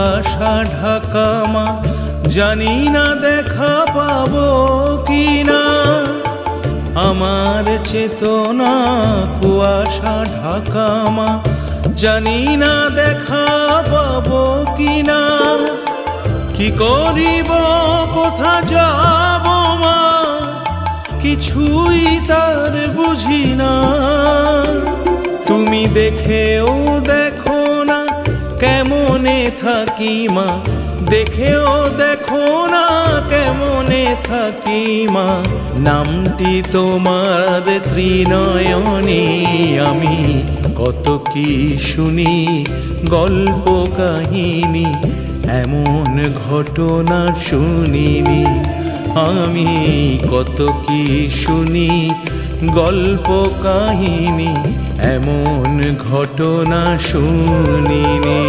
কুয়াশা ঢাকা মা, জানি না দেখা পাবো কিনা। আমার চেতনা কুয়াশা ঢাকা মা, জানি না দেখা পাবো কিনা। কি করিব কোথা যাব মা, কিছুই তার বুঝি না। তুমি দেখেও দেখো না কেমনে থাকি মা, দেখেও দেখো না কেমনে থাকি মা। নামটি তোমার ত্রিনয়নী, আমি কত কি শুনি গল্প কাহিনী, এমন ঘটনা শুনিনি। আমি কত কি শুনি গল্প কাহিনী, এমন ঘটনা শুনিনি।